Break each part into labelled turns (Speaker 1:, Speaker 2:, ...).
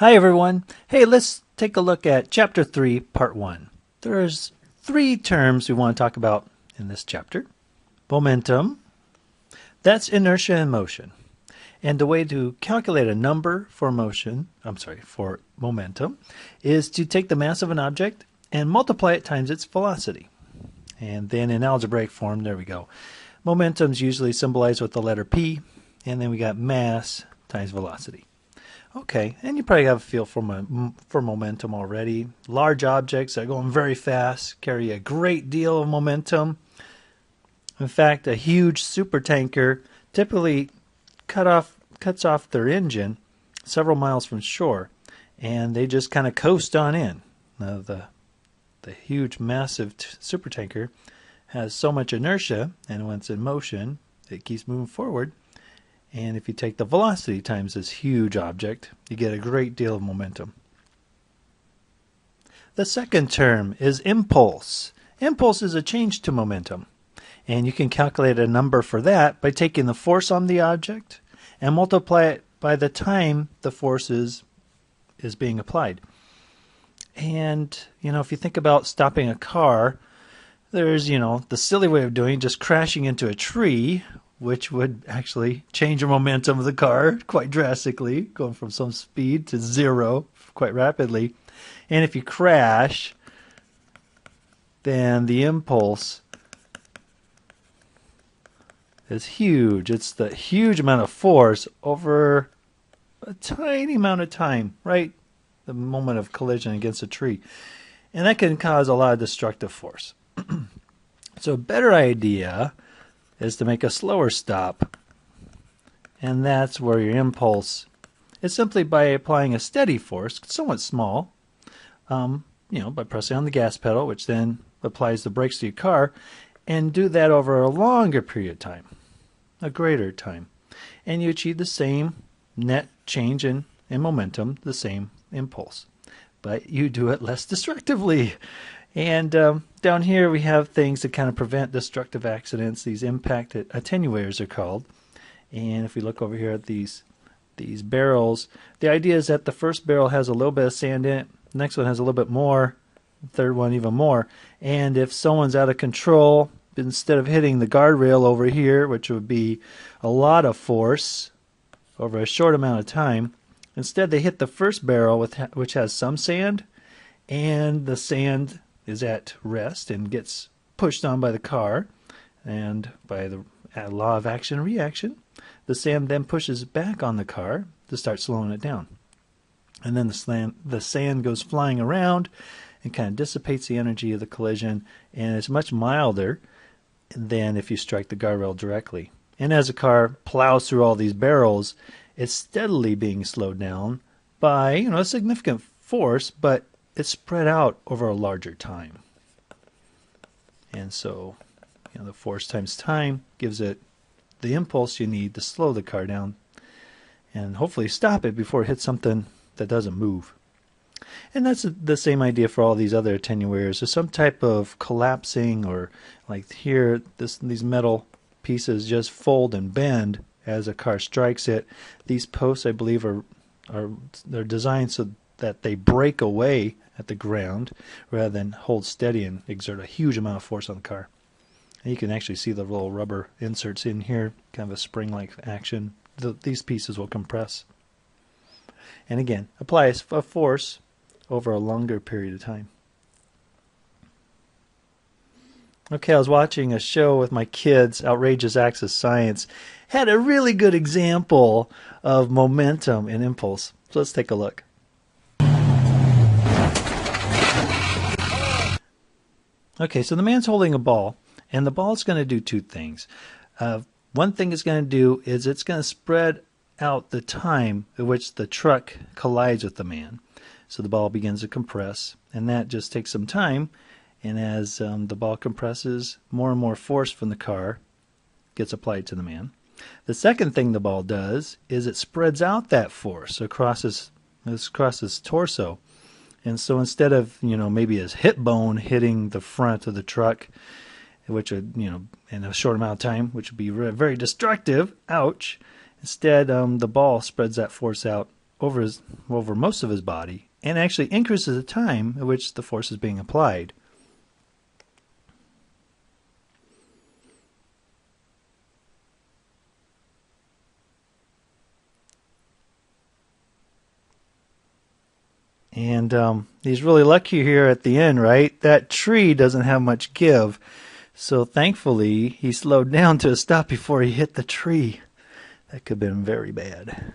Speaker 1: Hi, everyone. Hey, let's take a look at Chapter 3, Part 1. There's three terms we want to talk about in this chapter. Momentum, that's inertia in motion. And the way to calculate a number for for momentum, is to take the mass of an object and multiply it times its velocity. And then in algebraic form, there we go. Momentum is usually symbolized with the letter P, and then we got mass times velocity. Okay, and you probably have a feel for momentum already. Large objects that are going very fast carry a great deal of momentum. In fact, a huge supertanker typically cuts off their engine several miles from shore, and they just kind of coast on in. Now, the huge, massive supertanker has so much inertia, and when it's in motion, it keeps moving forward. And if you take the velocity times this huge object, you get a great deal of momentum. The second term is impulse. Impulse is a change to momentum. And you can calculate a number for that by taking the force on the object and multiply it by the time the force is being applied. And, if you think about stopping a car, there's, the silly way of doing it, just crashing into a tree, which would actually change the momentum of the car quite drastically, going from some speed to zero quite rapidly. And if you crash, then the impulse is huge. It's the huge amount of force over a tiny amount of time, right? The moment of collision against a tree. And that can cause a lot of destructive force. So a better idea is to make a slower stop, and that's where your impulse is simply by applying a steady force, somewhat small, by pressing on the gas pedal, which then applies the brakes to your car, and do that over a longer period of time, a greater time, and you achieve the same net change in momentum, the same impulse, but you do it less destructively. And down here we have things that kind of prevent destructive accidents. These impact attenuators are called. And if we look over here at these barrels, the idea is that the first barrel has a little bit of sand in it, the next one has a little bit more, the third one even more. And if someone's out of control, instead of hitting the guardrail over here, which would be a lot of force over a short amount of time, instead they hit the first barrel, which has some sand, and the sand is at rest and gets pushed on by the car, and by the law of action and reaction, the sand then pushes back on the car to start slowing it down. And then the sand goes flying around and kind of dissipates the energy of the collision, and it's much milder than if you strike the guardrail directly. And as the car plows through all these barrels, it's steadily being slowed down by a significant force, but it's spread out over a larger time. And so, the force times time gives it the impulse you need to slow the car down and hopefully stop it before it hits something that doesn't move. And that's the same idea for all these other attenuators. There's some type of collapsing, or like here, these metal pieces just fold and bend as a car strikes it. These posts, I believe, they're designed so that they break away at the ground rather than hold steady and exert a huge amount of force on the car. And you can actually see the little rubber inserts in here, kind of a spring-like action. These pieces will compress. And again, apply a force over a longer period of time. Okay, I was watching a show with my kids, Outrageous Acts of Science. Had a really good example of momentum and impulse. So let's take a look. Okay, so the man's holding a ball, and the ball's going to do two things. One thing it's going to do is it's going to spread out the time at which the truck collides with the man. So the ball begins to compress, and that just takes some time. And as the ball compresses, more and more force from the car gets applied to the man. The second thing the ball does is it spreads out that force across his torso. And so instead of, maybe his hip bone hitting the front of the truck, which would, in a short amount of time, which would be very destructive, ouch, instead the ball spreads that force out over most of his body, and actually increases the time at which the force is being applied. And he's really lucky here at the end, right? That tree doesn't have much give. So thankfully, he slowed down to a stop before he hit the tree. That could have been very bad.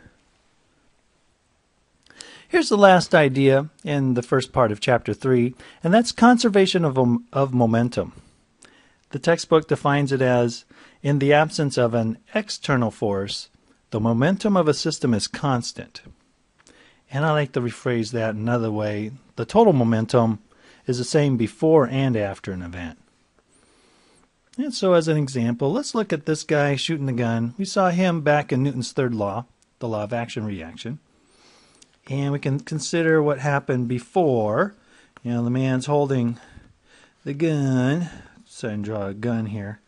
Speaker 1: Here's the last idea in the first part of Chapter 3, and that's conservation of momentum. The textbook defines it as, in the absence of an external force, the momentum of a system is constant. And I like to rephrase that another way. The total momentum is the same before and after an event. And so as an example, let's look at this guy shooting the gun. We saw him back in Newton's third law, the law of action-reaction. And we can consider what happened before. You know, the man's holding the gun. So I can draw a gun here.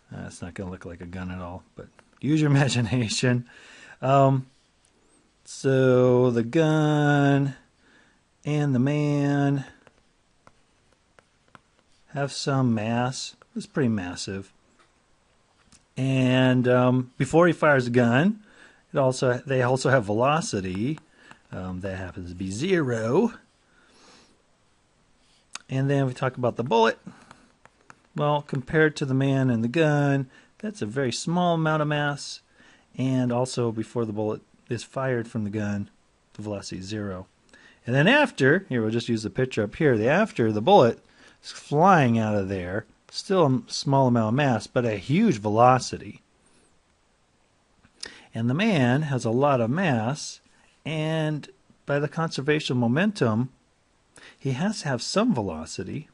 Speaker 1: It's not going to look like a gun at all, but use your imagination. So the gun and the man have some mass. It's pretty massive. And before he fires the gun, they also have velocity. That happens to be 0. And then we talk about the bullet. Well, compared to the man and the gun, that's a very small amount of mass. And also before the bullet is fired from the gun, the velocity is 0. And then after, here we'll just use the picture up here, after the bullet is flying out of there, still a small amount of mass, but a huge velocity. And the man has a lot of mass, and by the conservation of momentum, he has to have some velocity,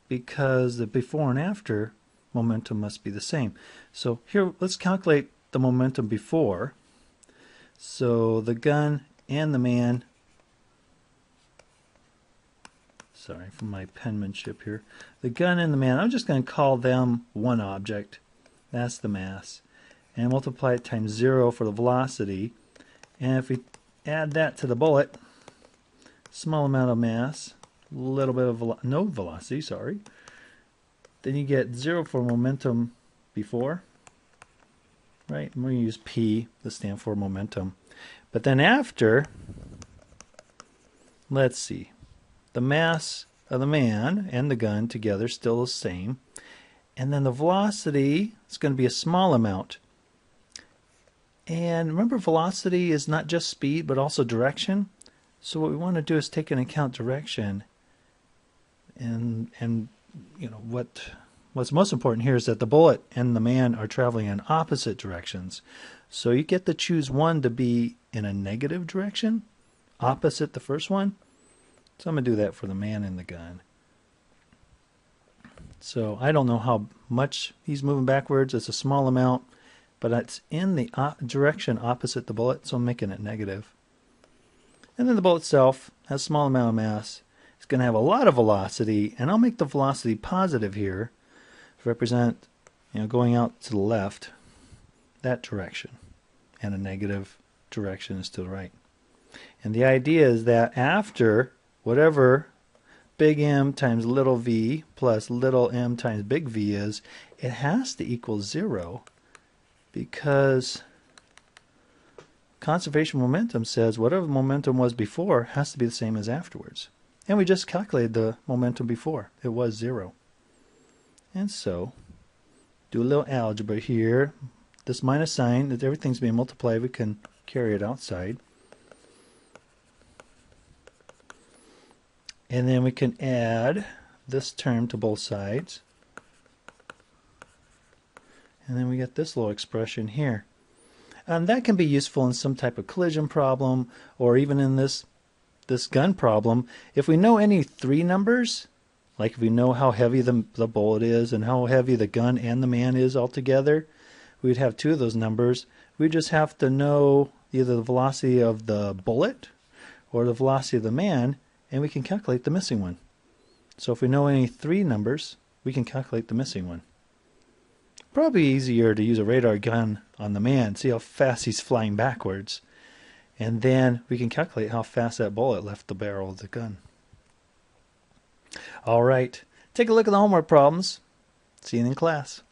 Speaker 1: because the before and after momentum must be the same. So here, let's calculate the momentum before. So the gun and the man, sorry for my penmanship here, the gun and the man, I'm just going to call them one object. That's the mass. And multiply it times 0 for the velocity. And if we add that to the bullet, small amount of mass, little bit of no velocity, sorry, then you get 0 for momentum before. Right, I'm going to use P to stand for momentum. But then after, let's see, the mass of the man and the gun together still the same. And then the velocity is going to be a small amount. And remember, velocity is not just speed, but also direction. So what we want to do is take into account direction. And you know, what's most important here is that the bullet and the man are traveling in opposite directions. So you get to choose one to be in a negative direction, opposite the first one. So I'm going to do that for the man and the gun. So I don't know how much he's moving backwards. It's a small amount, but it's in the direction opposite the bullet, so I'm making it negative. And then the bullet itself has a small amount of mass. It's going to have a lot of velocity, and I'll make the velocity positive here to represent, you know, going out to the left, that direction, and a negative direction is to the right. And the idea is that after whatever big M times little v plus little m times big V is, it has to equal 0, because conservation momentum says whatever momentum was before has to be the same as afterwards. And we just calculated the momentum before. It was 0. And so, do a little algebra here. This minus sign, that everything's being multiplied, we can carry it outside. And then we can add this term to both sides. And then we get this little expression here. And that can be useful in some type of collision problem, or even in this gun problem. If we know any 3 numbers, like if we know how heavy the bullet is and how heavy the gun and the man is altogether, we'd have 2 of those numbers. We just have to know either the velocity of the bullet or the velocity of the man, and we can calculate the missing one. So if we know any 3 numbers, we can calculate the missing one. Probably easier to use a radar gun on the man, see how fast he's flying backwards. And then we can calculate how fast that bullet left the barrel of the gun. All right, take a look at the homework problems. See you in class.